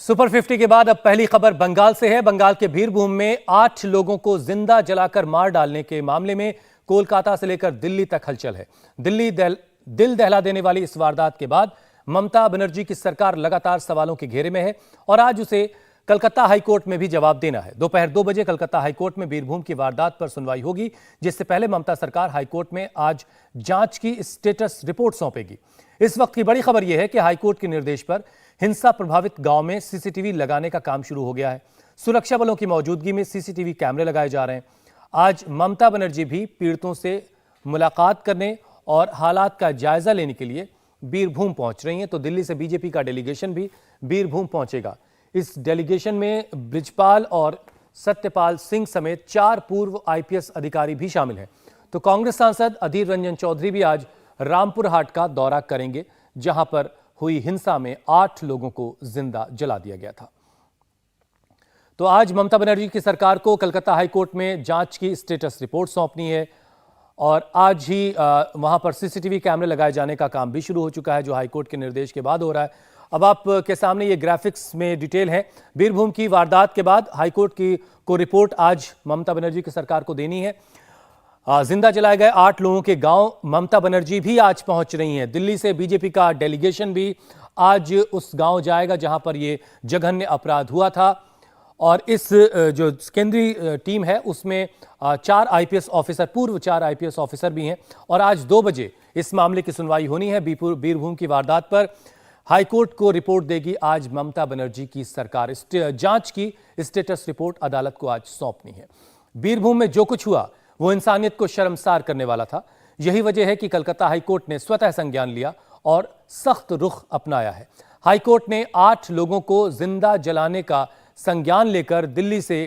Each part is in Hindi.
सुपर 50 के बाद अब पहली खबर बंगाल से है। बंगाल के बीरभूम में 8 लोगों को जिंदा जलाकर मार डालने के मामले में कोलकाता से लेकर दिल्ली तक हलचल है। दिल दहला देने वाली इस वारदात के बाद ममता बनर्जी की सरकार लगातार सवालों के घेरे में है और आज उसे कलकत्ता हाईकोर्ट में भी जवाब देना है। दोपहर 2 बजे कलकत्ता हाईकोर्ट में बीरभूम की वारदात पर सुनवाई होगी, जिससे पहले ममता सरकार हाईकोर्ट में आज जांच की स्टेटस रिपोर्ट सौंपेगी। इस वक्त की बड़ी खबर यह है कि हाईकोर्ट के निर्देश पर हिंसा प्रभावित गांव में सीसीटीवी लगाने का काम शुरू हो गया है। सुरक्षा बलों की मौजूदगी में सीसीटीवी कैमरे लगाए जा रहे हैं। आज ममता बनर्जी भी पीड़ितों से मुलाकात करने और हालात का जायजा लेने के लिए बीरभूम पहुंच रही हैं, तो दिल्ली से बीजेपी का डेलीगेशन भी बीरभूम पहुंचेगा। इस डेलीगेशन में बृजपाल और सत्यपाल सिंह समेत 4 पूर्व आईपीएस अधिकारी भी शामिल हैं। तो कांग्रेस सांसद अधीर रंजन चौधरी भी आज रामपुर हाट का दौरा करेंगे, जहां पर हुई हिंसा में 8 लोगों को जिंदा जला दिया गया था। तो आज ममता बनर्जी की सरकार को कलकत्ता हाईकोर्ट में जांच की स्टेटस रिपोर्ट सौंपनी है और आज ही वहां पर सीसीटीवी कैमरे लगाए जाने का काम भी शुरू हो चुका है, जो हाईकोर्ट के निर्देश के बाद हो रहा है। अब आप के सामने ये ग्राफिक्स में डिटेल है। बीरभूम की वारदात के बाद हाईकोर्ट की रिपोर्ट आज ममता बनर्जी की सरकार को देनी है। जिंदा जलाए गए 8 लोगों के गांव ममता बनर्जी भी आज पहुंच रही हैं। दिल्ली से बीजेपी का डेलीगेशन भी आज उस गांव जाएगा जहां पर यह जघन्य अपराध हुआ था और इस जो केंद्रीय टीम है उसमें 4 आईपीएस ऑफिसर, पूर्व 4 आईपीएस ऑफिसर भी हैं और आज 2 बजे इस मामले की सुनवाई होनी है। बीरभूम की वारदात पर हाईकोर्ट को रिपोर्ट देगी आज ममता बनर्जी की सरकार। जांच की स्टेटस रिपोर्ट अदालत को आज सौंपनी है। बीरभूम में जो कुछ हुआ वो इंसानियत को शर्मसार करने वाला था। यही वजह है कि कलकत्ता हाईकोर्ट ने स्वतः संज्ञान लिया और सख्त रुख अपनाया है। हाईकोर्ट ने 8 लोगों को जिंदा जलाने का संज्ञान लेकर दिल्ली से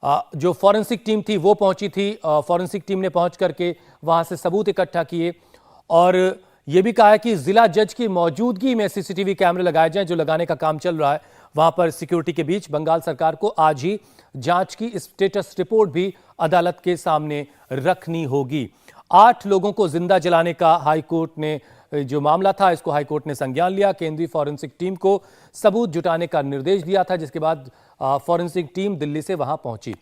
जो फॉरेंसिक टीम थी वो पहुंची थी। फॉरेंसिक टीम ने पहुंच करके वहां से सबूत इकट्ठा किए और यह भी कहा है कि जिला जज की मौजूदगी में सीसीटीवी कैमरे लगाए जाएं, जो लगाने का काम चल रहा है। वहां पर सिक्योरिटी के बीच बंगाल सरकार को आज ही जांच की स्टेटस रिपोर्ट भी अदालत के सामने रखनी होगी। 8 लोगों को जिंदा जलाने का हाईकोर्ट ने जो मामला था, इसको हाईकोर्ट ने संज्ञान लिया। केंद्रीय फॉरेंसिक टीम को सबूत जुटाने का निर्देश दिया था, जिसके बाद फॉरेंसिक टीम दिल्ली से वहां पहुंची।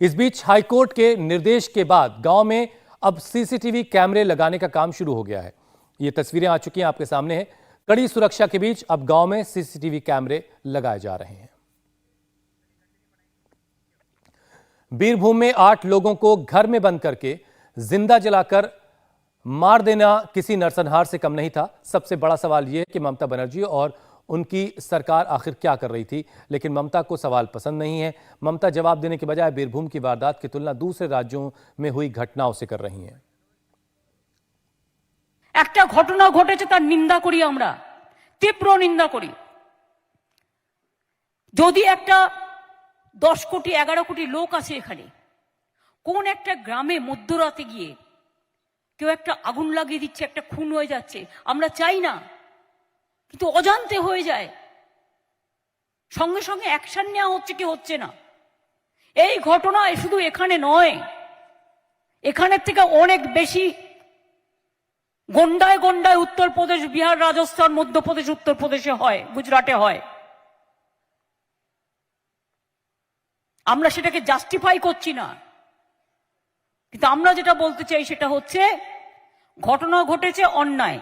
इस बीच हाईकोर्ट के निर्देश के बाद गांव में अब सीसीटीवी कैमरे लगाने का काम शुरू हो गया है। ये तस्वीरें आ चुकी हैं, आपके सामने है। कड़ी सुरक्षा के बीच अब गांव में सीसीटीवी कैमरे लगाए जा रहे हैं। बीरभूम में 8 लोगों को घर में बंद करके जिंदा जलाकर मार देना किसी नरसंहार से कम नहीं था। सबसे बड़ा सवाल यह है कि ममता बनर्जी और उनकी सरकार आखिर क्या कर रही थी, लेकिन ममता को सवाल पसंद नहीं है। ममता जवाब देने के बजाय बीरभूम की वारदात की तुलना दूसरे राज्यों में हुई घटनाओं से कर रही हैं। একটা ঘটনা ঘটেছে, তার নিন্দা করি, আমরা তীব্র নিন্দা করি। যদি একটা 10 কোটি 11 কোটি লোক আছে এখানে, কোন একটা গ্রামে মধ্যরাতে গিয়ে কেউ একটা আগুন লাগিয়ে দিচ্ছে, একটা খুন হয়ে যাচ্ছে, আমরা চাই না, কিন্তু অজান্তে হয়ে যায়, সঙ্গে সঙ্গে অ্যাকশন নেওয়া হচ্ছে কি হচ্ছে না। এই ঘটনা শুধু এখানে নয়, এখানের থেকে অনেক বেশি গন্ডায় গন্ডায় উত্তরপ্রদেশ, বিহার, রাজস্থান, মধ্যপ্রদেশ, উত্তরপ্রদেশে হয়, গুজরাটে হয়। আমরা সেটাকে জাস্টিফাই করছি না, কিন্তু আমরা যেটা বলতে চাই সেটা হচ্ছে ঘটনা ঘটেছে, অন্যায়,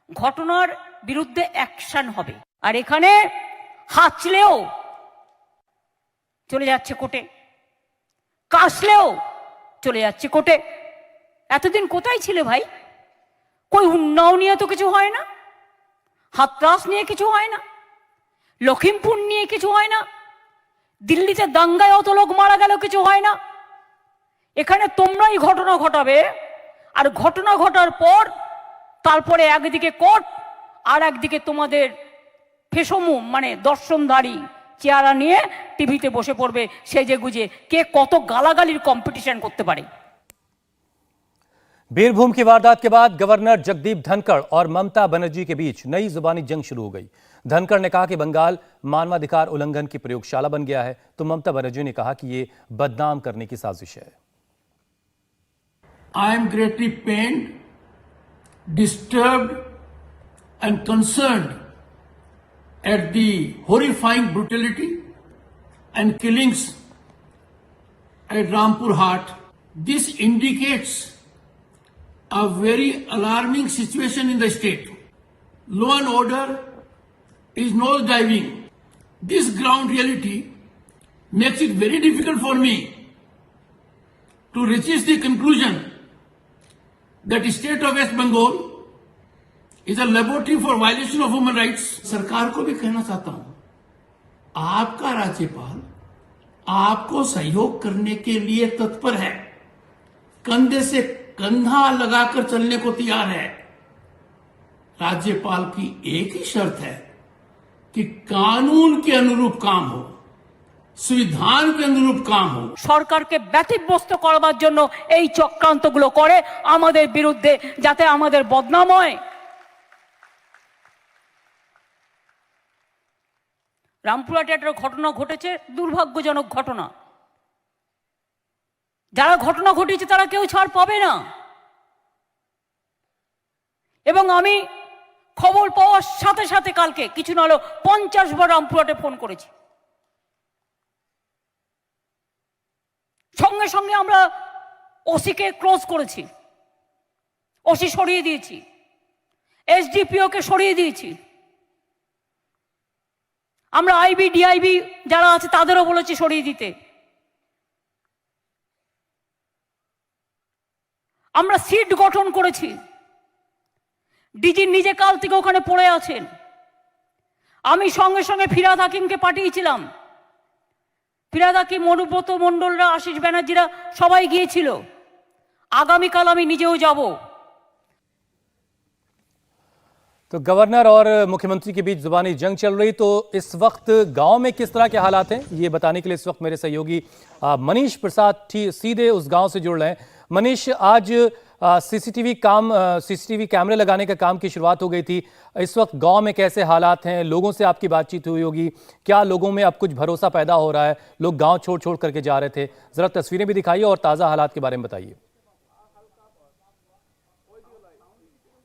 ঘটনার বিরুদ্ধে অ্যাকশন হবে। আর এখানে হাঁচলেও চলে যাচ্ছে কোর্টে, কাশলেও চলে যাচ্ছে কোর্টে। এতদিন কোথায় ছিলে ভাই? कोई उन्नाव নিয়ে তো কিছু হয় না, হাতরাস নিয়ে কিছু হয় না, লখিমপুর নিয়ে কিছু হয় না, দিল্লিতে দাঙ্গায় অত লোক মারা গেল কিছু হয় না। এখানে তোমরাই ঘটনা ঘটাবে আর ঘটনা ঘটার পর তারপরে একদিকে কোর্ট আর একদিকে তোমাদের ফেসমু মানে দর্শনধারী চেহারা নিয়ে টিভিতে বসে পড়বে সেজে গুজে, কে কত গালাগালির কম্পিটিশন করতে পারে। बीरभूम की वारदात के बाद गवर्नर जगदीप धनखड़ और ममता बनर्जी के बीच नई जुबानी जंग शुरू हो गई। धनखड़ ने कहा कि बंगाल मानवाधिकार उल्लंघन की प्रयोगशाला बन गया है, तो ममता बनर्जी ने कहा कि यह बदनाम करने की साजिश है। I am greatly pained, disturbed and concerned at the horrifying brutality and killings at Rampur Haat. This indicates a very alarming situation in the state. Law and order is nosediving. This ground reality makes it very difficult for me to reach the conclusion that the state of West Bengal is a laboratory for violation of human rights. सरकार को भी कहना चाहता हूं, आपका राज्यपाल आपको सहयोग करने के लिए तत्पर है, कंधे से कंधा लगाकर चलने को तैयार है। राज्यपाल की एक ही शर्त है कि कानून के अनुरूप काम हो, संविधान के अनुरूप काम हो। সরকারকে ব্যতিব্যস্ত করবার জন্য এই চক্রান্তগুলো করে আমাদের বিরুদ্ধে, যাতে আমাদের বদনাম হয়। রামপুরহাটে একটা ঘটনা ঘটেছে, দুর্ভাগ্যজনক ঘটনা। যারা ঘটনা ঘটিয়েছে তারা কেউ ছাড় পাবে না। এবং আমি খবর পাওয়ার সাথে সাথে কালকে কিছু না হলেও 50 বার রামপুরহাটে ফোন করেছি। সঙ্গে সঙ্গে আমরা ওসিকে ক্লোজ করেছি, ওসি সরিয়ে দিয়েছি, এসডিপিওকে সরিয়ে দিয়েছি। আমরা আইবি ডিআইবি যারা আছে তাদেরও বলেছি সরিয়ে দিতে। আমরা সিট গঠন করেছি। ডিজি নিজে কাল থেকে ওখানে পড়ে আছেন। আমি সঙ্গে সঙ্গে ফিরহাদ হাকিমকে পাঠিয়েছিলাম। ফিরহাদ হাকিম, অনুব্রত মণ্ডলরা, আশিস ব্যানার্জিরা সবাই গিয়েছিল। আগামীকাল আমি নিজেও যাব। तो गवर्नर और मुख्यमंत्री के बीच जुबानी जंग चल रही, तो इस वक्त गांव में किस तरह के हालात हैं ये बताने के लिए इस वक्त मेरे सहयोगी मनीष प्रसाद सीधे उस गांव से जुड़ रहे हैं। मनीष, आज सीसीटीवी कैमरे लगाने का काम की शुरुआत हो गई थी। इस वक्त गांव में कैसे हालात हैं? लोगों से आपकी बातचीत हुई होगी, क्या लोगों में अब कुछ भरोसा पैदा हो रहा है? लोग गांव छोड़ छोड़ करके जा रहे थे, जरा तस्वीरें भी दिखाइए और ताज़ा हालात के बारे में बताइए।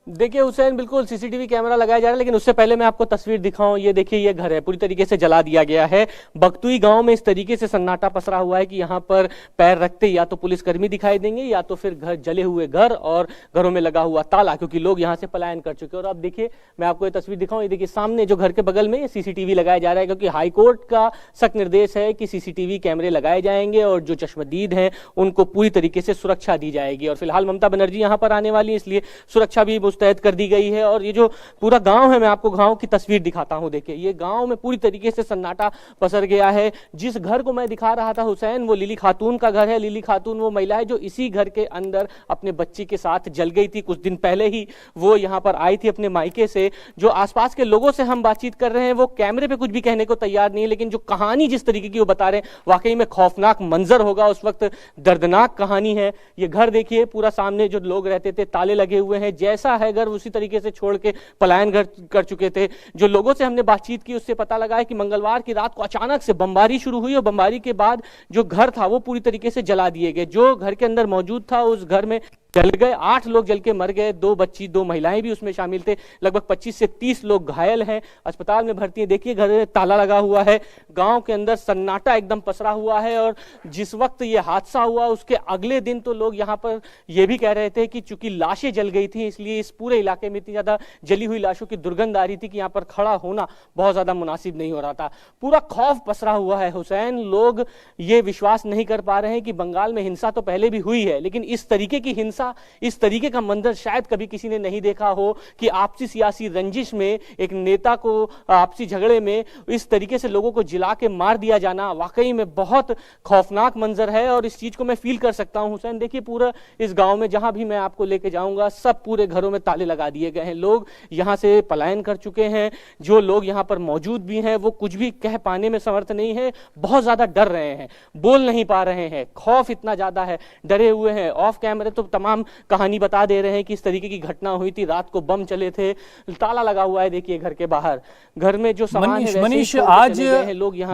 देखिए हुसैन, बिल्कुल सीसीटीवी कैमरा लगाया जा रहा है, लेकिन उससे पहले मैं आपको तस्वीर दिखाऊं। ये देखिए, ये घर है पूरी तरीके से जला दिया गया है। बगतुई गांव में इस तरीके से सन्नाटा पसरा हुआ है कि यहाँ पर पैर रखते या तो पुलिसकर्मी दिखाई देंगे या तो फिर घर, जले हुए घर और घरों में लगा हुआ ताला, क्योंकि लोग यहाँ से पलायन कर चुके हैं। और अब देखिए, मैं आपको ये तस्वीर दिखाऊं। ये देखिए सामने जो घर के बगल में सीसीटीवी लगाया जा रहा है, क्योंकि हाईकोर्ट का सख्त निर्देश है कि सीसीटीवी कैमरे लगाए जाएंगे और जो चश्मदीद हैं उनको पूरी तरीके से सुरक्षा दी जाएगी। और फिलहाल ममता बनर्जी यहाँ पर आने वाली है, इसलिए सुरक्षा भी मुस्तैद कर दी गई है। और ये जो पूरा गांव है, मैं आपको गांव की तस्वीर दिखाता हूं। देखिए, ये गांव में पूरी तरीके से सन्नाटा पसर गया है। जिस घर को मैं दिखा रहा था हुसैन, वो लिली खातून का घर है। लिली खातून वो महिला है जो इसी घर के अंदर अपने बच्ची के साथ जल गई थी। कुछ दिन पहले ही वो यहाँ पर आई थी अपने मायके से। जो आसपास के लोगों से हम बातचीत कर रहे हैं वो कैमरे पे कुछ भी कहने को तैयार नहीं है, लेकिन जो कहानी जिस तरीके की वो बता रहे हैं, वाकई में खौफनाक मंजर होगा उस वक्त, दर्दनाक कहानी है। ये घर देखिए, पूरा सामने जो लोग रहते थे ताले लगे हुए हैं, जैसा है घर उसी तरीके से छोड़ के पलायन कर चुके थे। जो लोगों से हमने बातचीत की उससे पता लगा है कि मंगलवार की रात को अचानक से बमबारी शुरू हुई और बमबारी के बाद जो घर था वो पूरी तरीके से जला दिए गए। जो घर के अंदर मौजूद था उस घर में जल गए, 8 लोग जल के मर गए, 2 बच्ची 2 महिलाएं भी उसमें शामिल थे। लगभग 25 से 30 लोग घायल हैं, अस्पताल में भर्ती हैं। देखिए, घर में ताला लगा हुआ है, गांव के अंदर सन्नाटा एकदम पसरा हुआ है। और जिस वक्त ये हादसा हुआ उसके अगले दिन तो लोग यहाँ पर ये भी कह रहे थे कि चूंकि लाशें जल गई थी, इसलिए इस पूरे इलाके में इतनी ज्यादा जली हुई लाशों की दुर्गंध आ रही थी कि यहाँ पर खड़ा होना बहुत ज्यादा मुनासिब नहीं हो रहा था। पूरा खौफ पसरा हुआ है हुसैन। लोग ये विश्वास नहीं कर पा रहे हैं कि बंगाल में हिंसा तो पहले भी हुई है, लेकिन इस तरीके की हिंसा, इस तरीके का मंजर शायद कभी किसी ने नहीं देखा हो कि आपसी सियासी रंजिश में एक नेता को आपसी झगड़े में इस तरीके से लोगों को जिला के मार दिया जाना वाकई में बहुत खौफनाक मंजर है। और इस चीज को मैं फील कर सकता हूं हुसैन। देखिए, पूरा इस गांव में जहां भी मैं आपको लेके जाऊंगा, सब पूरे घरों में ताले लगा दिए गए हैं। लोग यहां से पलायन कर चुके हैं। जो लोग यहां पर मौजूद भी हैं वो कुछ भी कह पाने में समर्थ नहीं है, बहुत ज्यादा डर रहे हैं, बोल नहीं पा रहे हैं। खौफ इतना ज्यादा है, डरे हुए हैं। ऑफ कैमरे तो तमाम कहानी बता दे रहे हैं कि इस तरीके की घटना हुई थी, रात को बम चले थे, ताला लगा हुआ है। देखिए घर के बाहर, घर में जो सामान है मनीष, आज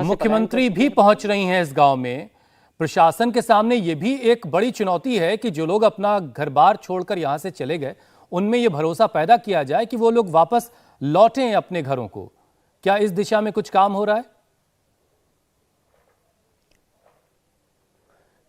मुख्यमंत्री भी पहुंच रही हैं इस गांव में। प्रशासन के सामने ये भी एक बड़ी चुनौती है कि जो लोग अपना घर बार छोड़कर यहां से चले गए, उनमें यह भरोसा पैदा किया जाए कि वो लोग वापस लौटें अपने घरों को। क्या इस दिशा में कुछ काम हो रहा है?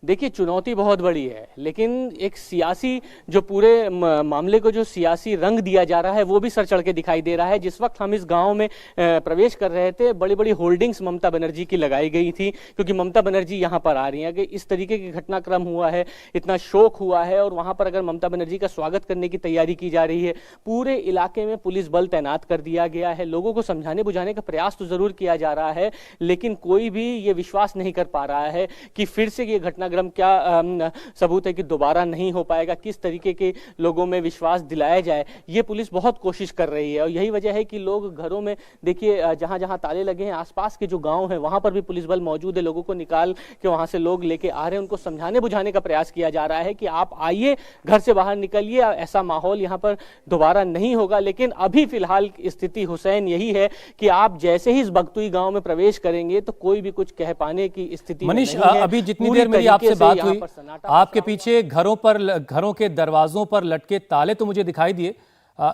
देखिए, चुनौती बहुत बड़ी है, लेकिन एक सियासी जो पूरे मामले को जो सियासी रंग दिया जा रहा है वो भी सर चढ़ के दिखाई दे रहा है। जिस वक्त हम इस गांव में प्रवेश कर रहे थे, बड़ी बड़ी होल्डिंग्स ममता बनर्जी की लगाई गई थी, क्योंकि ममता बनर्जी यहां पर आ रही हैं। कि इस तरीके की घटनाक्रम हुआ है, इतना शोक हुआ है, और वहां पर अगर ममता बनर्जी का स्वागत करने की तैयारी की जा रही है, पूरे इलाके में पुलिस बल तैनात कर दिया गया है। लोगों को समझाने बुझाने का प्रयास तो जरूर किया जा रहा है, लेकिन कोई भी ये विश्वास नहीं कर पा रहा है कि फिर से ये घटनाक्रम क्या सबूत है कि दोबारा नहीं हो पाएगा। किस तरीके के लोगों में विश्वास दिलाया जाए, ये पुलिस बहुत कोशिश कर रही है। और यही वजह है कि लोग घरों में, देखिए जहां जहां ताले लगे हैं, आसपास के जो गांव हैं वहां पर भी पुलिस बल मौजूद है। लोगों को निकाल के वहां से लोग लेके आ रहे हैं, उनको समझाने बुझाने का प्रयास किया जा रहा है कि आप आइए, घर से बाहर निकलिए, ऐसा माहौल यहाँ पर दोबारा नहीं होगा। लेकिन अभी फिलहाल स्थिति हुसैन यही है कि आप जैसे ही इस बगतुई गांव में प्रवेश करेंगे तो कोई भी कुछ कह पाने की स्थिति मनीष, नहीं है। अभी जितनी देर मेरी आपसे बात हुई, आपके पीछे घरों के दरवाजों पर लटके ताले तो मुझे दिखाई दिए।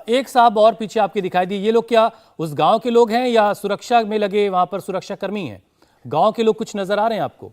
एक साहब और पीछे आपके दिखाई दिए। ये लोग क्या उस गांव के लोग हैं या सुरक्षा में लगे वहां पर सुरक्षा कर्मी हैं? गांव के लोग कुछ नजर आ रहे हैं आपको?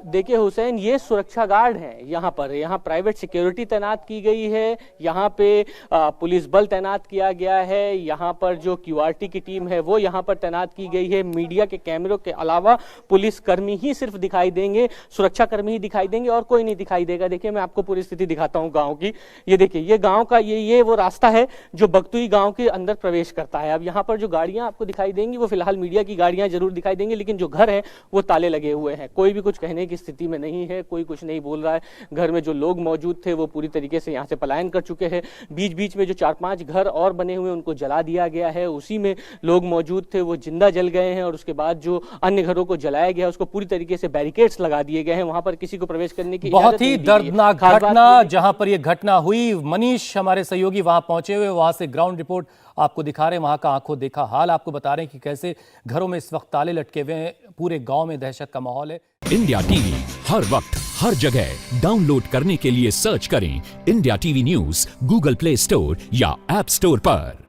देखिए हुसैन, ये सुरक्षा गार्ड हैं यहाँ पर। यहाँ प्राइवेट सिक्योरिटी तैनात की गई है, यहाँ पे पुलिस बल तैनात किया गया है, यहाँ पर जो क्यूआरटी की टीम है वो यहाँ पर तैनात की गई है। मीडिया के कैमरों के अलावा पुलिस कर्मी ही सिर्फ दिखाई देंगे, सुरक्षा कर्मी ही दिखाई देंगे, और कोई नहीं दिखाई देगा। देखिए, मैं आपको पूरी स्थिति दिखाता हूँ गाँव की। ये देखिए, ये गाँव का ये वो रास्ता है जो बगतुई गाँव के अंदर प्रवेश करता है। अब यहाँ पर जो गाड़ियाँ आपको दिखाई देंगी वो फिलहाल मीडिया की गाड़ियाँ जरूर दिखाई देंगी, लेकिन जो घर है वो ताले लगे हुए हैं। कोई भी कुछ कहने की स्थिति में नहीं है, कोई कुछ नहीं बोल रहा है। घर में जो लोग मौजूद थे वो पूरी तरीके से यहाँ से पलायन कर चुके हैं। बीच बीच में जो 4-5 घर और बने हुए उनको जला दिया गया है, उसी में लोग मौजूद थे, वो जिंदा जल गए हैं। और उसके बाद जो अन्य घरों को जलाया गया उसको पूरी तरीके से बैरिकेड्स लगा दिए गए हैं, वहां पर किसी को प्रवेश करने की बहुत ही दर्दनाक घटना जहां पर यह घटना हुई। मनीष हमारे सहयोगी वहां पहुंचे हुए, वहां से ग्राउंड रिपोर्ट आपको दिखा रहे हैं, वहां का आंखों देखा हाल आपको बता रहे हैं कि कैसे घरों में इस वक्त ताले लटके हुए हैं, पूरे गांव में दहशत का माहौल है। इंडिया टीवी हर वक्त हर जगह डाउनलोड करने के लिए सर्च करें India TV news Google play store या ऐप स्टोर पर।